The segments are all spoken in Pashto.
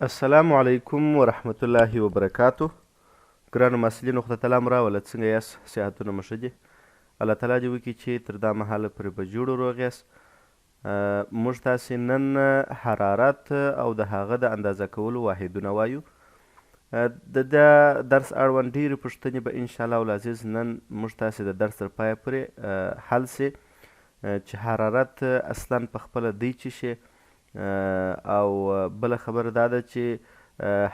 السلام علیکم ورحمت الله وبرکاتو. ګرانو محصلینو خدای تعالی مو راوله، څنګه یاست؟ صحتونه مو ښه دي؟ الله تعالی دې وکړي چې تر دا مهاله پرې په جوړو روغ یاست. موږ تاسې نن حرارت او د هغه د اندازه کولو واحدونه وایو. د درس اړوند ډېرې پوښتنې به انشاءالله العزیز نن موږ تاسې د درس تر پایه پورې حل سي، چې حرارت اصلا په خپله دی څه شی، او بله خبره دا ده چې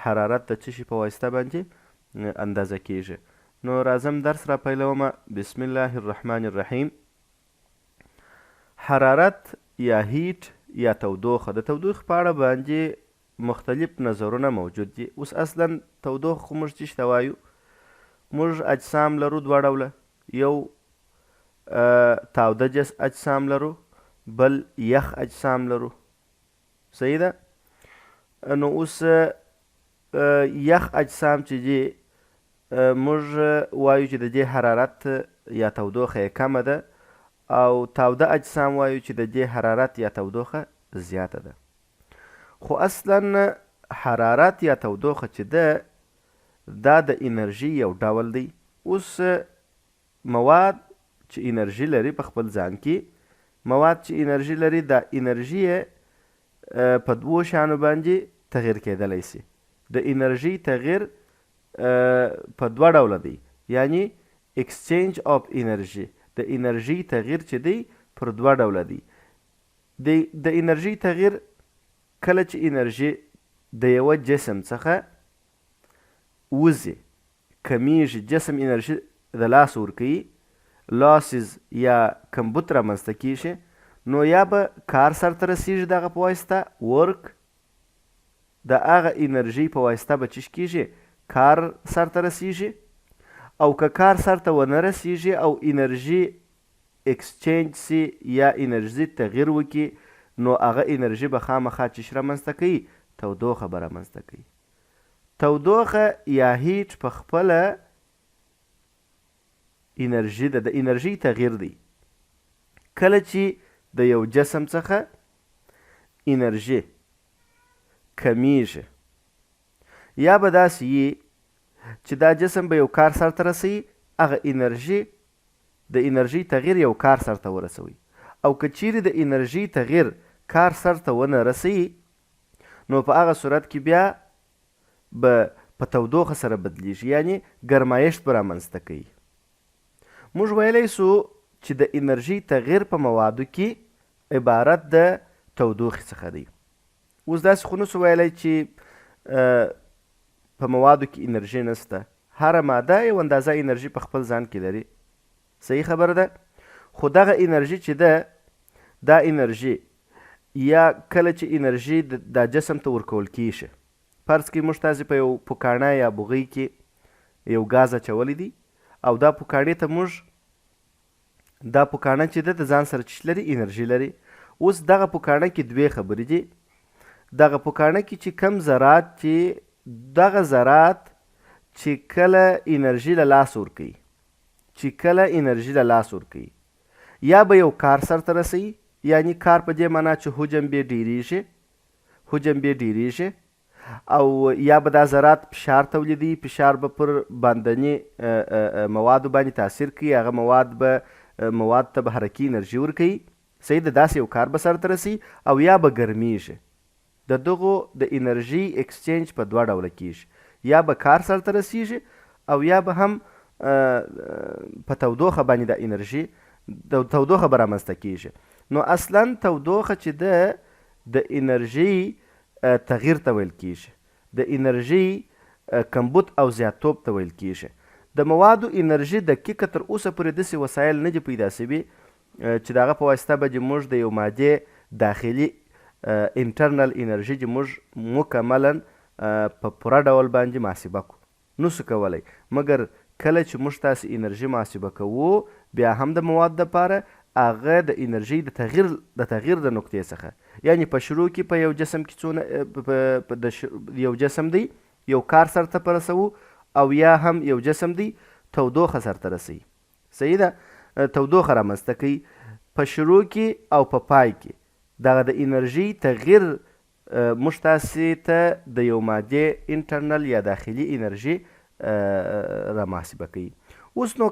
حرارت د څه شي په واسطه باندې اندازه کیږي. نو راځم درس را پیلومه. بسم الله الرحمن الرحیم. حرارت یا هیټ یا تودوخه، د تودوخې په اړه باندې مختلف نظرونه موجود دي. اوس اصلا تودوخه خو موږ څه ته وایو؟ موږ اجسام لرو دوه ډوله، یو تاوده اجسام لرو، بل یخ اجسام لرو. صحیح ده؟ نو اوس یخ اجسام چې دي موږ وایو چې د دې حرارت یا تودوخه یې کمه ده، او تاوده اجسام وایو چې د دې حرارت یا تودوخه زیاته ده. خو اصلا حرارت یا تودوخه چې ده دا د انرژي یو ډول دی. اوس مواد چې انرژي لري په خپل ځان کې، مواد چې انرژي لري دا انرژي په دوو شیانو باندې تغیر کیدلی سي. د انرژي تغیر په دوه ډوله دی، یعنی اکسچینج آف انرژي. د انرژي تغیر چې دی پر دوه ډوله دی. د انرژي تغیر کله چې انرژي د یوه جسم څخه وځي، کمیږي، جسم انرژي د لاسه ورکوي، لاسز یا کمبود رامنځته کیږي، نو یا به کار سرته رسیږي دغه په واسطه، ورک د هغه انرژي په واسطه به څه کیږي؟ کار سرته رسیږي. او که کار سرته ونه رسیږي او انرژي اکسچینج سي یا انرژي تغیر وکړي، نو هغه انرژي به خامخا څه رامنځته کوي؟ تودوخه به رامنځته کوي. تودوخه یا هیټ په خپله انرژي ده، د انرژي تغیر دی. کله چې د یو جسم څخه انرژي کمیږي، یا به داسې وي چې دا جسم به یو کار سرته رسوي، هغه انرژي د انرژي تغیر یو کار سرته ورسوي. او که چیرې د انرژي تغیر کار سرته ونه رسوي، نو په هغه صورت کې بیا به په تودوخه سره بدلیږي، یعنی ګرمایشت به رامنځته کوي. موږ ویلی سو چې د انرژي تغیر په موادو کې عبارت د تودوخې څخه دی. اوس داسې خو نسو ویلی چې په موادو کې انرژي نسته. هره ماده یو اندازه انرژي په خپل ځان کې لري. صحیح خبره ده؟ خو دغه انرژي چې ده، دا انرژي یا کله چې انرژي دا جسم ته ورکول کیږي، فرض کړئ موږ تاسې په یو پوکاڼه یا بوغۍ کې یو ګاز اچولی دی، او دا پوکاڼې ته موږ دا پوکاڼه چې ده د ځان سره څه لري؟ انرژي لري. اوس دغه پوکاڼه کې دوې خبرې دي. دغه پوکاڼه کې چې کم ذرات چې دغه ذرات چې کله انرژي له لاسه ورکوي، یا به یو کار سرته رسوي، یعنی کار په دې معنا چې حجم به ډیریږي، او یا به دا ذرات فشار تولیدوي، فشار به پر باندني موادو باندې تاثیر کوي، هغه مواد ته به حرکي انرژي ورکوي. صحیح ده؟ داسې یو کار به سرته رسي، او یا به ګرمیږي. د دغو د انرژي اکسچینج په دوه ډوله کیږي، یا به کار سرته رسیږي، او یا به هم په تودوخه باندې د انرژي تودوخه به رامنځته کیږي. نو اصلا تودوخه چې ده د انرژي تغیر ته ویل کیږي، د انرژي کمبود او زیاتوب ته ویل کیږي. د موادو انرژي دقیقه تر اوسه پورې داسې وسایل نه دي پیدا سوي چې د هغه په واسطه به موږ د یو مادې داخلي انټرنل انرژي چې موږ مکملا په پوره ډول باندې محاسبه کړو. نسو کولی، مګر کله چې موږ تاسې انرژي محاسبه کوو، بیا هم د مواد دپاره هغه د انرژي د تغیر د نقطې څخه، یعنی په شروع کې په یو جسم کې یو جسم دی یو کار سرته رسوو، او یا هم یو جسم دی تودوخه سرته رسوي. صحیح ده؟ تودوخه رامنځته کوي په شروع کې او په پای کې. دغه د انرژي تغیر موږ تاسې ته د یو مادې انټرنل یا داخلي انرژي رامحاسبه کوي. اوس نو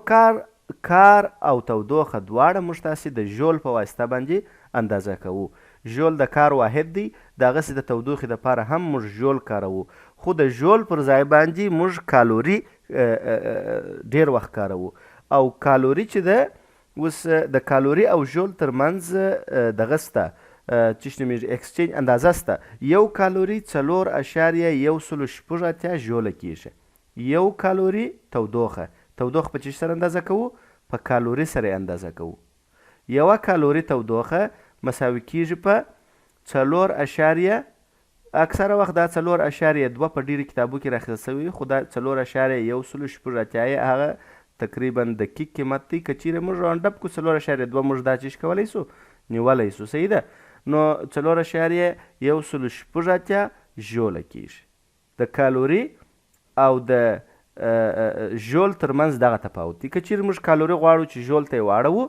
کار او تودوخه دواړه موږ تاسې د ژول په واسطه باندې اندازه کوو. ژول د کار واحد دی، دغسې د تودوخې دپاره هم موږ ژول کاروو، خو د ژول پر ځای باندې موږ کالوري ډېر وخت کاروو. او کالوري چې ده اوس د کالوري او ژول ترمنځ دغه شته چې شته نومیږي اکسچینج اندازه شته. یو کالوري 4.106 ژوله کیږي. یو کالوري تودوخه په چی سره اندازه کوو؟ په کالوري سره اندازه کوو. یوه کالوري تودوخه مساوي کیږي په 4 اکثره وخت دا 4.2 په ډیرو کتابو کې راخیستل سوي، خو دا 4.106 هغه تقریبا دقیق قیمت دی. که چیرې موږ راونډ اپ کړو 4.2 موږ دا چیش کولی سو نیولی سو. صحیح ده. نو 4.106 ژوله کیږي. د کالوري او د ژول ترمنځ دغه تفاوت دی. که چیرې موږ کالوري غواړو چې ژول ته یې واړوو،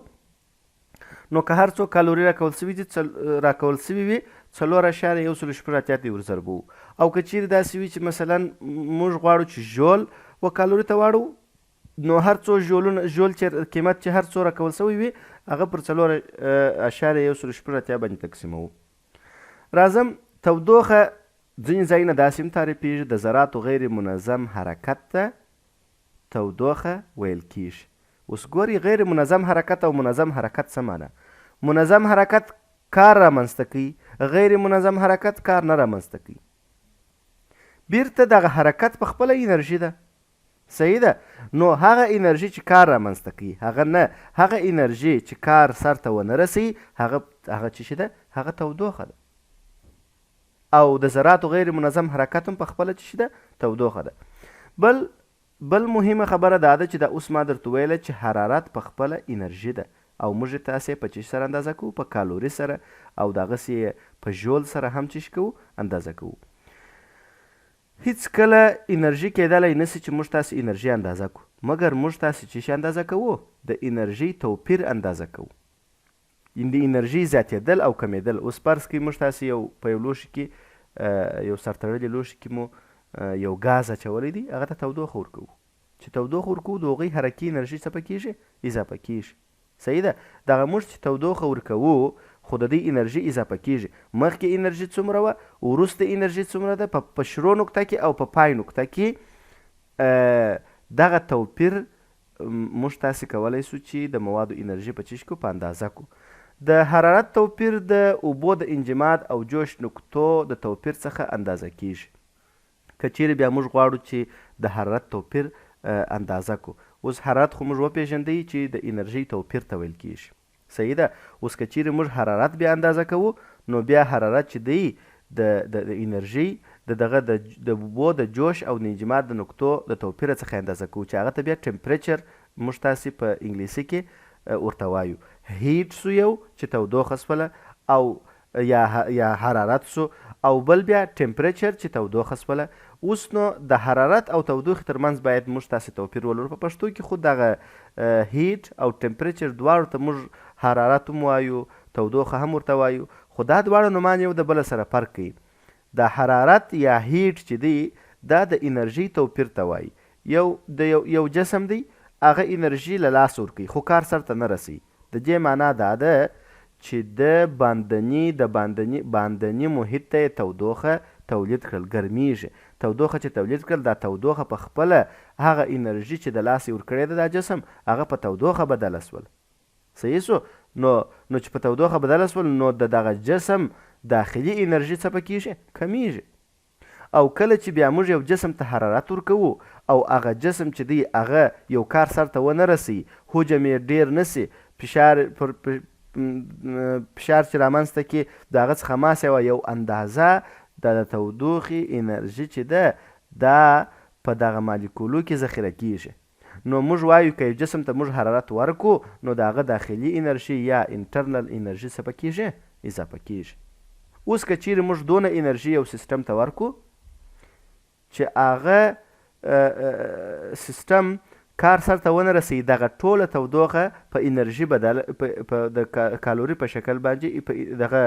نو که هر څو کالوري راکول سوي وي 4.106 ته یې ورضربوو. او که چیرې داسې وي چې مثلا موږ غواړو چې ژول و کالوري ته واړوو، نو هر څو ژول چې قیمت چې هر څو راکول سوی وي هغه پر 4.106 باندې تقسیموو. راځم تودوخه ځینې ځایونه داسې هم تعریفېږي، د ذراتو غیر منظم حرکت ته تودوخه ویل کیږي. اوس ګورئ غیر منظم حرکت او منظم حرکت څه معنی؟ منظم حرکت کار رامنځته کوي، غیر منظم حرکت کار نه رامنځته کوي. بیرته دغه حرکت په خپله انرژي ده. صحیح ده. نو هغه انرژي چې کار رامنځته کوي هغه انرژي چې کار سرته ونه رسوي هغه څه شي ده؟ هغه تودوخه ده. او د ذراتو غیر منظم حرکت هم په خپله څه شي ده؟ تودوخه ده. بل مهمه خبره دا ده چې دا اوس ما درته ویله چې حرارت په خپله انرژي ده او موږ یې تاسې په چی سره اندازه کوو؟ په کالوري سره، او دغسې په ژول سره هم چی کوو؟ اندازه کوو. هیڅ کله انرژي کیدلی نسي چې موږ تاسې انرژي اندازه کوو، مګر موږ تاسې چې شي اندازه کوو؟ د انرژي توپیر اندازه کوو. د انرژي زیاتېدل او کمیدل. اوس فرض کړئ موږ تاسې په یو لوښي کې یو سرتړلي لوښي کې مو یو ګاز اچولی دی، هغه ته تودوخه ورکوو. چې تودوخه ورکوو د هغوی حرکي انرژي څه په کیږي؟ اضافه کیږي. صحیح ده. دغه موږ چې تودوخه ورکوو خو د دې انرژي اضافه کیږي. مخکې انرژي څومره وه، وروسته انرژي څومره ده؟ په شروع نقطه کې او په پای نقطه کې دغه توپیر موږ تاسې کولی سو چې د موادو انرژي په چیش کو؟ په اندازه کو. د حرارت توپیر د اوبو د انجماد او جوش نقطو د توپیر څخه اندازه کیږي. که چیرې بیا موږ غواړو چې د حرارت توپیر اندازه کو. اوس حرارت خو موږ وپېژندی چې د انرژي توپیر ته ویل کیږي. صحیح ده. اوس که چیرې موږ حرارت بیا اندازه کوو، نو بیا حرارت چې دی د انرژي دغه د اوبو د جوش او د انجماد د نقطو د توپیره څخه اندازه کوو، چې هغه ته بیا ټمپریچر موږ تاسې په انګلیسي کې ورته وایو. هیټ سو یو چې تودوخه سوله، او یا حرارت سو، او بل بیا ټمپریچر چې تودوخه سوله. اوس نو د حرارت او تودوخې ترمنځ باید موږ تاسې توپیر ولرو. په پښتو کې خو دغه هیټ او ټمپریچر دواړو ته موږ حرارت هم وایو، تودوخه هم ورته وایو، خو دا دواړه نومان یو د بله سره فرق کوي. د حرارت یا هیټ چې دی دا د انرژي توپیر ته وایي. یو جسم دی هغه انرژي له لاسه ورکوي خو کار سرته نه رسوي. د دې معنا دا ده چې د باندني محیط ته یې تودوخه تولید کړل، ګرمیږي. تودوخه چې تولید کړل، دا تودوخه په خپله هغه انرژي چې د لاسه یې ورکړې ده دا جسم، هغه په تودوخه بدله سول. صحیح سو. نو چې په تودوخه بدله سول، نو د دغه جسم داخلي انرژي څه پکېږي؟ کمیږي. او کله چې بیا موږ یو جسم ته حرارت ورکوو او هغه جسم چې دی هغه یو کار سرته ونه رسوي، حجم یې ډیر نسي، فشار چې رامنځته کړي، د هغه څخه ماسه یو اندازه د تودوخې انرژي چې ده دا په دغه مالیکولو کې ذخیره کیږي. نو موږ وایو که یو جسم ته موږ حرارت ورکو، نو د هغه داخلي انرژي یا انټرنل انرژي څه پکېږي؟ اضافه کیږي. اوس که چیرې موږ دونه انرژي یو سیستم ته ورکو چې هغه سیستم کار سرته ونه رسوي دغه ټوله تودوخه په انرژي په د کالوري په شکل باندې دغه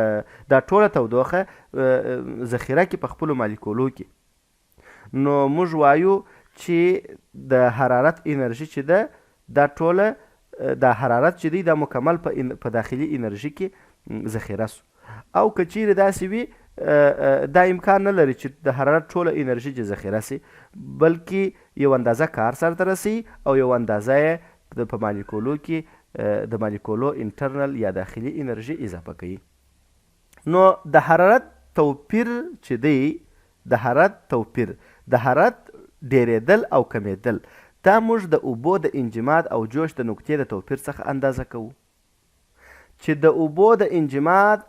دا ټوله تودوخه ذخیره کړي په خپلو مالیکولو کې. نو موږ وایو چې د حرارت انرژي چې ده دا ټوله دا حرارت چې دی دا مکمل په داخلي انرژي کې ذخیره سو. او که چیرې داسې وي دا امکان نه لري چې د حرارت ټوله انرژي چې ذخیره سي، بلکې یو اندازه کار سرته رسي او یو اندازه یې په مالیکولو کې د مالیکولو انټرنل یا داخلي انرژي اضافه کوي. نو د حرارت توپیر چې دی د حرارت توپیر د حرارت ډیرېدل او کمیدل دا موږ د اوبو د انجماد او جوش د نقطې د توپیر څخه اندازه کوو. چې د اوبو د انجماد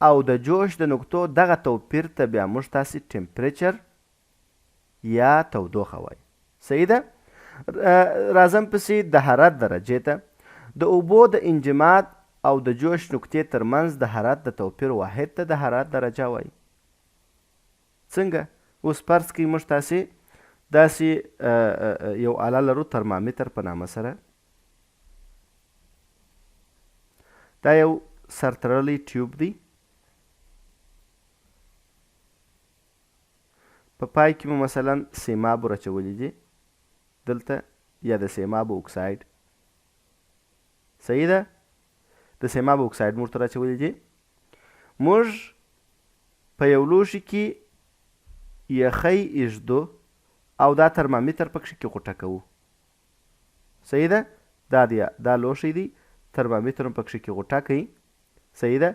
او د جوش د نقطو دغه توپیر ته بیا موږ تاسې ټمپریچر یا تودوخه وایو. صحیح ده؟ راځم پسې د حرارت درجې ته. د اوبو د انجماد او د جوش نقطې ترمنځ د حرارت د توپیر واحد ته د حرارت درجه وایي. څنګه؟ اوس فرض کړئ موږ تاسې داسې یو آله لرو ترمامیتر په نامه سره. دا یو سرتړلی ټیوب دی. په پای کې مو مثلا سیماب ورچولی دي دلته یا د سیماب اکساید. صحیح ده؟ د سیماب اکساید مو ورته راچولی دي. موږ په یو لوښي کې یخی ایږدو او دا ترمامیتر پکښې کې غوټه کوو. صحیح ده؟ دا لوښی دی، ترمامیتر هم پکښې کې غوټه کوي. صحیح ده؟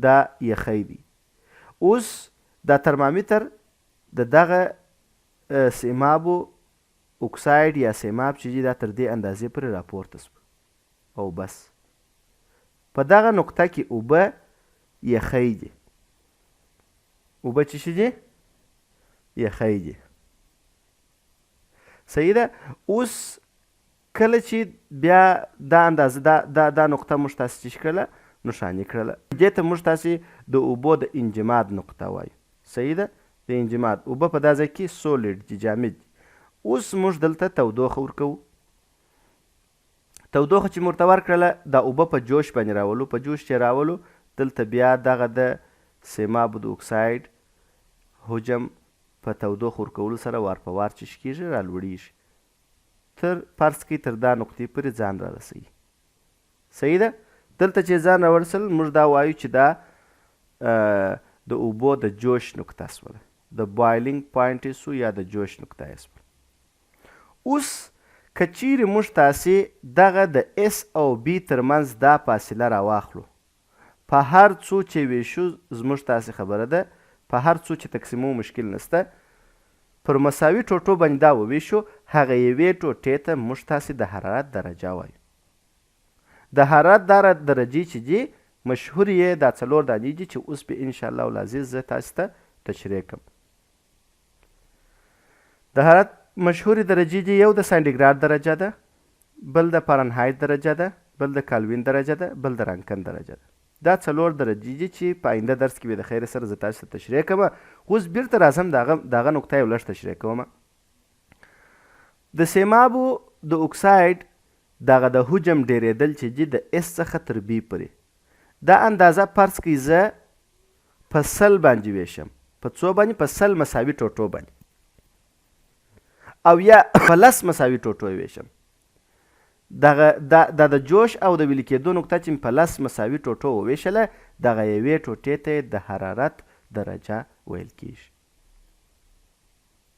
دا یخی دی. اوس دا ترمامیتر د دغه سیمابو اکساید یا سیماب چې دي دا تر دې اندازې پورې راپورته سو او بس. په دغه نقطه کې اوبه یخی دي. اوبه چې شي دي؟ یخی دي. صحیح ده؟ اوس کله چې بیا دا اندازه دا نقطه موږ تاسې چې کړله نښاني کړله، دې ته موږ تاسې د اوبو د انجماد نقطه وایو. صحیح ده؟ د انجماد اوبه په دا ځای کې سولیډ دي، جامد دي. اوس موږ دلته تودوخه ورکوو. تودوخه چې مو ورته ورکړله دا اوبه په جوش باندې راولو. په جوش چې راولو دلته بیا دغه د سیمابو د اکساید حجم په تودوخه ورکولو سره وار په وار چې کېږي رالوړېږي تر فرض کړئ تر دا نقطې پورې ځان را رسوي. صحیح ده؟ دلته چې ځان راورسل موږ دا وایو چې دا د اوبو د جوش نقطه سوله، د بوایلینګ پوینټ یې سو یا د جوش نقطه یې سوله. اوس که چیرې موږ تاسې دغه د اس او بي ترمنځ دا فاصله راواخلو، په هر څو چې ویشو زموږ تاسې خبره ده، په هر څو چې تقسیمو مشکل نشته، پر مساوي ټوټو باندې دا وویشو، هغه یوې ټوټې ته موږ تاسې د حرارت درجه وایو. د حرارت درجې چې دي مشهور یې دا 4 دانې دي چې اوس به انشاءالله العزیز زه تاسو ته تشریح کړم. د حرارت مشهورې درجې دي، یو د سانتیګراد درجه ده، بل د فارنهایت درجه ده، بل د کالوین درجه ده، بل د رانکن درجه ده. دا 4 درجې دي چې په آینده درس کې به د خیر سره زه تاسو ته تشریح کوم. اوس بیرته راځم دغه نقطه یو لږ تشریح کوم. د سیمابو د اکساید دغه د حجم ډیرېدل چې دي د اس څخه تر بي پورې، دا اندازه فرض کړئ زه په 100 باندې ویشم. په څو باندې؟ په 100 مساوي ټوټو باندې، او یا په 10 مساوي ټوټو ویشم. دا د جوش او د ویلي کېدو نقطه چې په 10 مساوي ټوټو وویشله، دغه یوې ټوټې ته د حرارت درجه ویل کیږي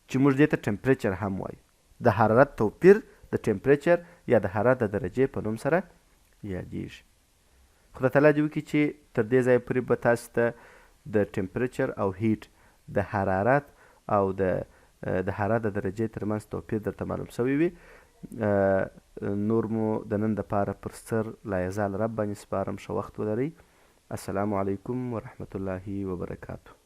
چې موږ دې ته ټمپریچر هم وایو. د حرارت توپیر د ټمپریچر یا د حرارت د درجې په نوم سره یادیږي. خدای تعالی دې وکړي چې تر دې ځایه پورې به تاسو ته د ټمپریچر او هیټ د حرارت او د حرارت د درجې ترمنځ توپیر درته معلوم شوی وي. نور مو د نن دپاره پر ستر لایزال رب باندې سپارم. ښه وخت ولرئ. السلام علیکم ورحمة الله وبرکاته.